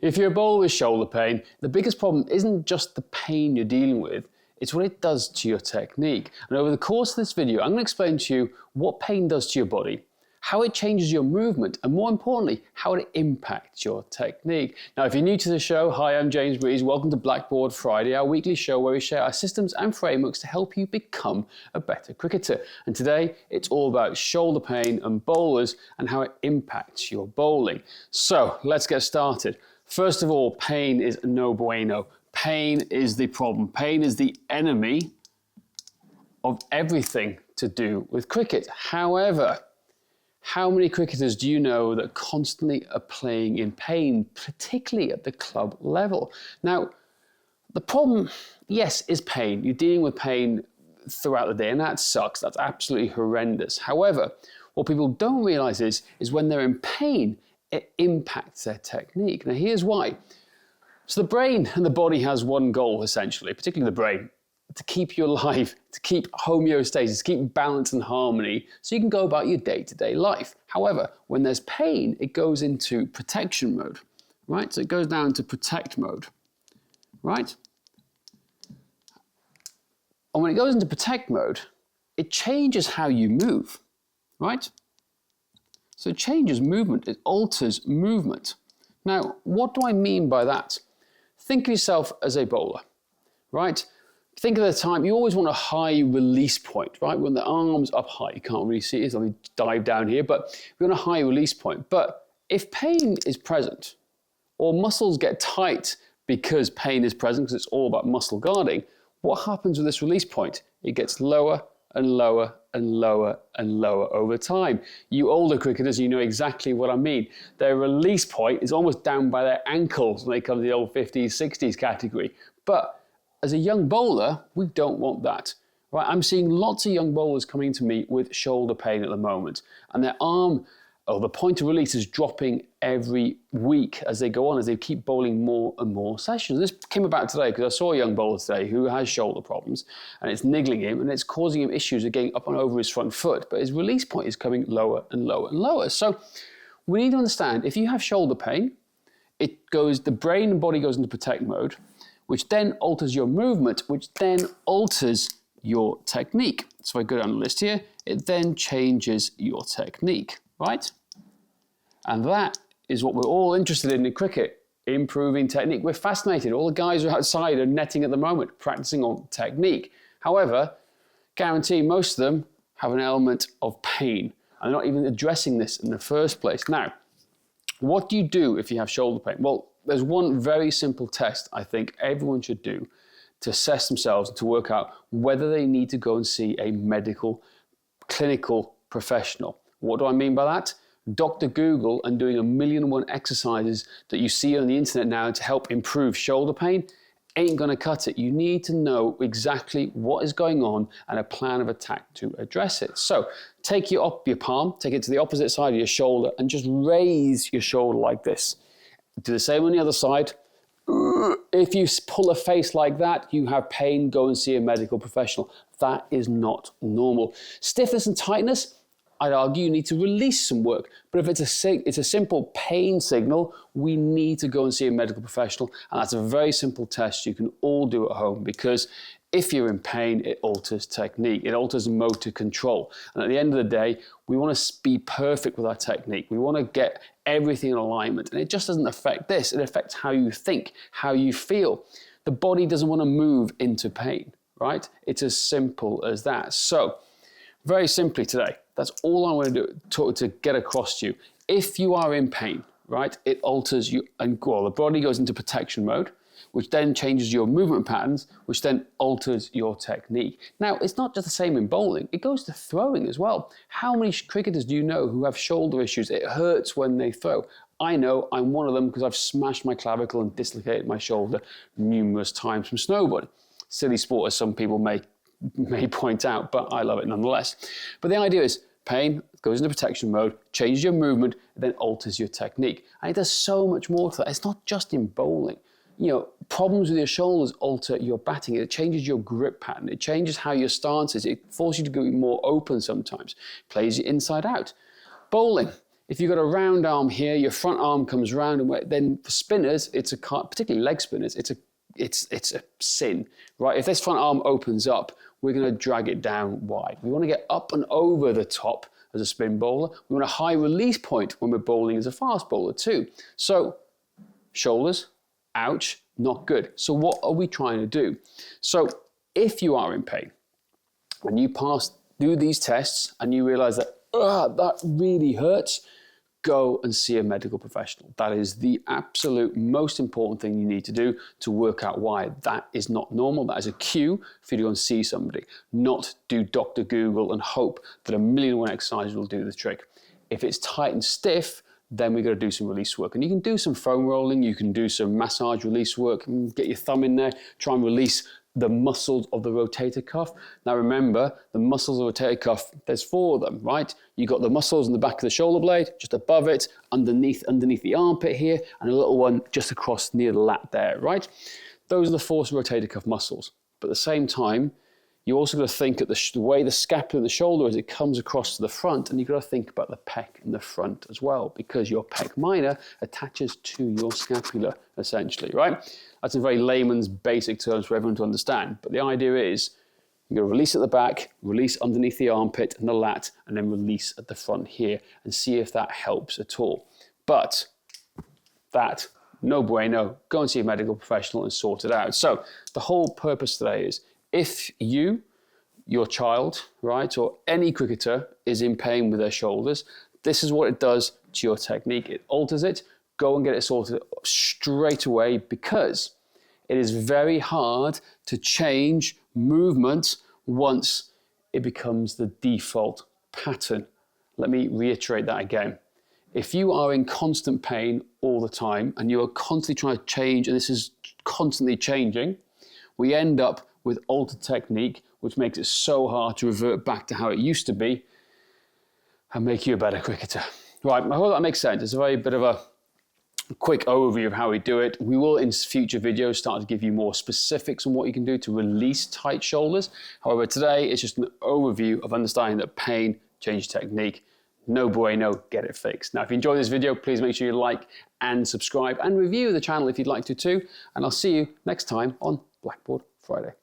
If you're a bowler with shoulder pain, the biggest problem isn't just the pain you're dealing with, it's what it does to your technique. And over the course of this video, I'm going to explain to you what pain does to your body, how it changes your movement, and more importantly, how it impacts your technique. Now, if you're new to the show, hi, I'm James Breese. Welcome to Blackboard Friday, our weekly show where we share our systems and frameworks to help you become a better cricketer. And today, it's all about shoulder pain and bowlers and how it impacts your bowling. So let's get started. First of all, pain is no bueno. Pain is the problem. Pain is the enemy of everything to do with cricket. However, how many cricketers do you know that constantly are playing in pain, particularly at the club level? Now, the problem, yes, is pain. You're dealing with pain throughout the day, and that sucks. That's absolutely horrendous. However, what people don't realize is when they're in pain, it impacts their technique. Now, here's why. So the brain and the body has one goal, essentially, particularly the brain, to keep you alive, to keep homeostasis, to keep balance and harmony, so you can go about your day-to-day life. However, when there's pain, it goes into protection mode, right? So it goes down to protect mode, right? And when it goes into protect mode, it changes how you move, right? So it changes movement, it alters movement. Now, what do I mean by that? Think of yourself as a bowler, right? Think of the time, you always want a high release point, right? When the arm's up high, you can't really see it, so let me dive down here, but we want a high release point. But if pain is present, or muscles get tight because pain is present, because it's all about muscle guarding, what happens with this release point? It gets lower and lower and lower and lower over time. You older cricketers, you know exactly what I mean. Their release point is almost down by their ankles when they come to the old 50s, 60s category. But as a young bowler, we don't want that, right? I'm seeing lots of young bowlers coming to me with shoulder pain at the moment, and their arm, or the point of release, is dropping every week as they go on, as they keep bowling more and more sessions. This came about today because I saw a young bowler today who has shoulder problems, and it's niggling him, and it's causing him issues of getting up and over his front foot, but his release point is coming lower and lower and lower. So we need to understand, if you have shoulder pain, the brain and body goes into protect mode, which then alters your movement, which then alters your technique. So if I go down the list here, it then changes your technique, right? And that is what we're all interested in cricket, improving technique. We're fascinated. All the guys who are outside are netting at the moment, practicing on technique. However, guarantee most of them have an element of pain, and they're not even addressing this in the first place. Now, what do you do if you have shoulder pain? Well, there's one very simple test I think everyone should do to assess themselves and to work out whether they need to go and see a medical, clinical professional. What do I mean by that? Dr. Google and doing 1,000,001 exercises that you see on the internet now to help improve shoulder pain ain't gonna cut it. You need to know exactly what is going on and a plan of attack to address it. So take your palm, take it to the opposite side of your shoulder and just raise your shoulder like this. Do the same on the other side. If you pull a face like that, you have pain, go and see a medical professional. That is not normal. Stiffness and tightness, I'd argue you need to release some work. But if it's a simple pain signal, we need to go and see a medical professional. And that's a very simple test you can all do at home, because if you're in pain, it alters technique, it alters motor control. And at the end of the day, we want to be perfect with our technique. We want to get everything in alignment. And it just doesn't affect this. It affects how you think, how you feel. The body doesn't want to move into pain, right? It's as simple as that. So, very simply today, that's all I want to do to get across to you. If you are in pain, right, it alters you, and the body goes into protection mode, which then changes your movement patterns, which then alters your technique. Now, it's not just the same in bowling, it goes to throwing as well. How many cricketers do you know who have shoulder issues? It hurts when they throw. I know I'm one of them because I've smashed my clavicle and dislocated my shoulder numerous times from snowboarding. Silly sport, as some people may point out, but I love it nonetheless. But the idea is pain goes into protection mode, changes your movement, and then alters your technique. And it does so much more to that. It's not just in bowling. You know, problems with your shoulders alter your batting. It changes your grip pattern. It changes how your stance is. It forces you to be more open sometimes. Plays you inside out. Bowling, if you've got a round arm here, your front arm comes round, and then for spinners, particularly leg spinners, it's a sin, right? If this front arm opens up, we're going to drag it down wide. We want to get up and over the top as a spin bowler. We want a high release point when we're bowling as a fast bowler too. So shoulders, ouch, not good. So what are we trying to do? So if you are in pain and you do these tests and you realize that, that really hurts, go and see a medical professional. That is the absolute most important thing you need to do to work out why that is not normal. That is a cue for you to go and see somebody, not do Dr. Google and hope that 1,000,001 exercises will do the trick. If it's tight and stiff, then we've got to do some release work. And you can do some foam rolling, you can do some massage release work, get your thumb in there, try and release the muscles of the rotator cuff. Now remember, the muscles of the rotator cuff, there's 4 of them, right? You've got the muscles in the back of the shoulder blade, just above it, underneath the armpit here, and a little one just across near the lat there, right? Those are the 4 rotator cuff muscles. But at the same time, you also got to think at the way the scapula of the shoulder as it comes across to the front, and you've got to think about the pec in the front as well, because your pec minor attaches to your scapula, essentially, right? That's in very layman's basic terms for everyone to understand. But the idea is you're going to release at the back, release underneath the armpit and the lat, and then release at the front here and see if that helps at all. But that, no bueno, go and see a medical professional and sort it out. So the whole purpose today is if your child, right, or any cricketer is in pain with their shoulders, this is what it does to your technique. It alters it. Go and get it sorted straight away, because it is very hard to change movement once it becomes the default pattern. Let me reiterate that again. If you are in constant pain all the time and you are constantly trying to change, and this is constantly changing, we end up with altered technique, which makes it so hard to revert back to how it used to be and make you a better cricketer. Right, I hope that makes sense. It's a very bit of a quick overview of how we do it. We will in future videos start to give you more specifics on what you can do to release tight shoulders. However, today it's just an overview of understanding that pain changes technique. No bueno, get it fixed. Now, if you enjoyed this video, please make sure you like and subscribe and review the channel if you'd like to too. And I'll see you next time on Blackboard Friday.